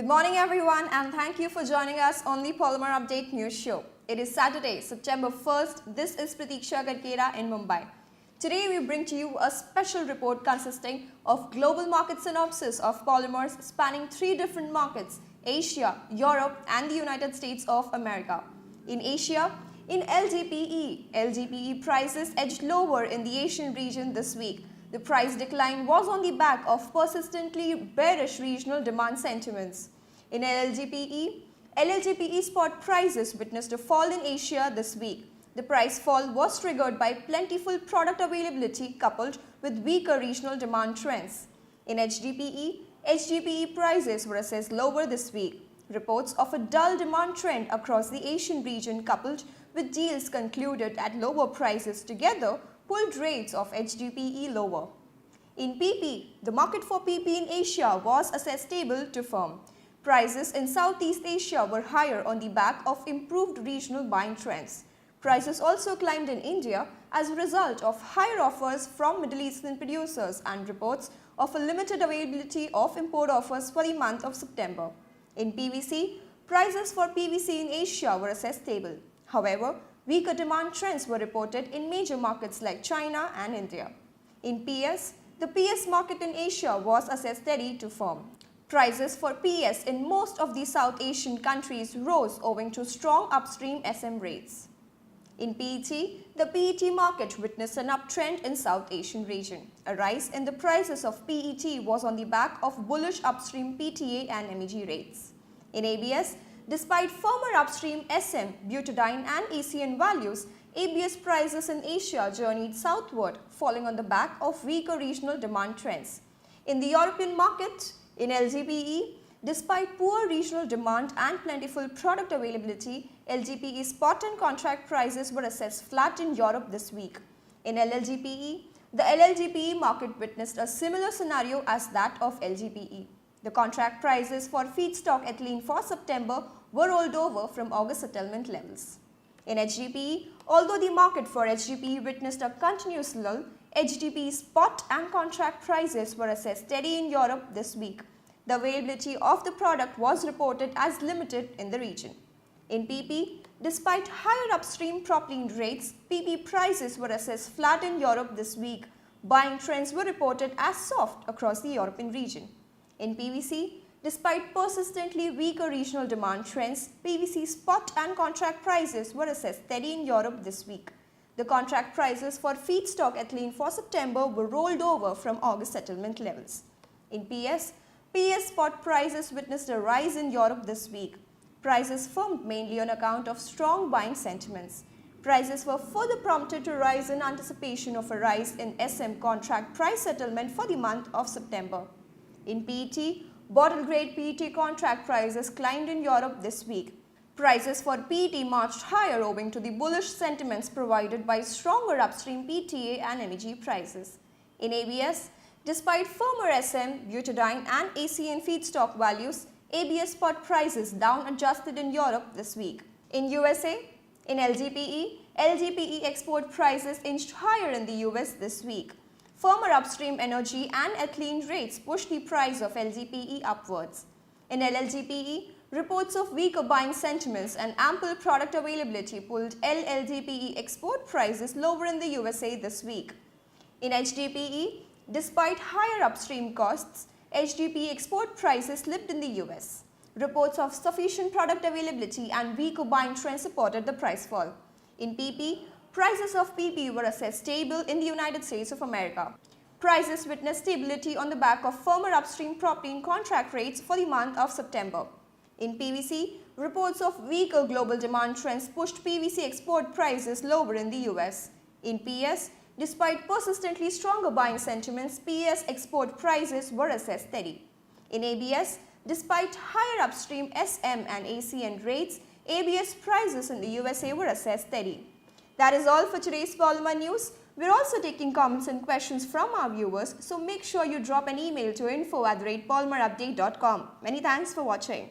Good morning everyone and thank you for joining us on the Polymer Update News Show. It is Saturday, September 1st. This is Pratiksha Karkera in Mumbai. Today we bring to you a special report consisting of global market synopsis of polymers spanning 3 different markets: Asia, Europe and the United States of America. In Asia, in LDPE prices edged lower in the Asian region this week. The price decline was on the back of persistently bearish regional demand sentiments. In LLGPE spot prices witnessed a fall in Asia this week. The price fall was triggered by plentiful product availability coupled with weaker regional demand trends. In HDPE prices were assessed lower this week. Reports of a dull demand trend across the Asian region coupled with deals concluded at lower prices together pulled rates of HDPE lower. In PP, the market for PP in Asia was assessed stable to firm. Prices in Southeast Asia were higher on the back of improved regional buying trends. Prices also climbed in India as a result of higher offers from Middle Eastern producers and reports of a limited availability of import offers for the month of September. In PVC, prices for PVC in Asia were assessed stable. However, weaker demand trends were reported in major markets like China and India. In PS, the PS market in Asia was assessed steady to firm. Prices for PS in most of the South Asian countries rose owing to strong upstream SM rates. In PET, the PET market witnessed an uptrend in South Asian region. A rise in the prices of PET was on the back of bullish upstream PTA and MEG rates. In ABS, despite firmer upstream SM, butadiene and ACN values, ABS prices in Asia journeyed southward, falling on the back of weaker regional demand trends. In the European market, in LGPE, despite poor regional demand and plentiful product availability, LGPE spot and contract prices were assessed flat in Europe this week. In LLGPE, the LLGPE market witnessed a similar scenario as that of LGPE. The contract prices for feedstock ethylene for September were rolled over from August settlement levels. In HDPE, although the market for HDPE witnessed a continuous lull, HDPE spot and contract prices were assessed steady in Europe this week. The availability of the product was reported as limited in the region. In PP, despite higher upstream propylene rates, PP prices were assessed flat in Europe this week. Buying trends were reported as soft across the European region. In PVC, despite persistently weaker regional demand trends, PVC spot and contract prices were assessed steady in Europe this week. The contract prices for feedstock ethylene for September were rolled over from August settlement levels. In PS spot prices witnessed a rise in Europe this week. Prices firmed mainly on account of strong buying sentiments. Prices were further prompted to rise in anticipation of a rise in SM contract price settlement for the month of September. In PET, bottle-grade PET contract prices climbed in Europe this week. Prices for PET marched higher owing to the bullish sentiments provided by stronger upstream PTA and MEG prices. In ABS, despite firmer SM, butadiene and ACN feedstock values, ABS spot prices down adjusted in Europe this week. In USA, in LGPE export prices inched higher in the US this week. Firmer upstream energy and ethylene rates pushed the price of LGPE upwards. In LLGPE, reports of weaker buying sentiments and ample product availability pulled LLGPE export prices lower in the USA this week. In HDPE, despite higher upstream costs, HDPE export prices slipped in the US. Reports of sufficient product availability and weaker buying trends supported the price fall. In PP, prices of PP were assessed stable in the United States of America. Prices witnessed stability on the back of firmer upstream propylene contract rates for the month of September. In PVC, reports of weaker global demand trends pushed PVC export prices lower in the US. In PS, despite persistently stronger buying sentiments, PS export prices were assessed steady. In ABS, despite higher upstream SM and ACN rates, ABS prices in the USA were assessed steady. That is all for today's Polymer News. We're also taking comments and questions from our viewers, so make sure you drop an email to info@polymerupdate.com. Many thanks for watching.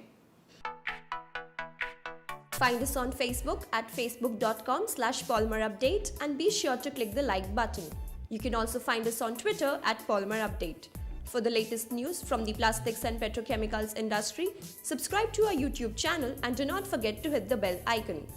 Find us on Facebook at facebook.com/polymerupdate and be sure to click the like button. You can also find us on Twitter at Polymerupdate. For the latest news from the plastics and petrochemicals industry, subscribe to our YouTube channel and do not forget to hit the bell icon.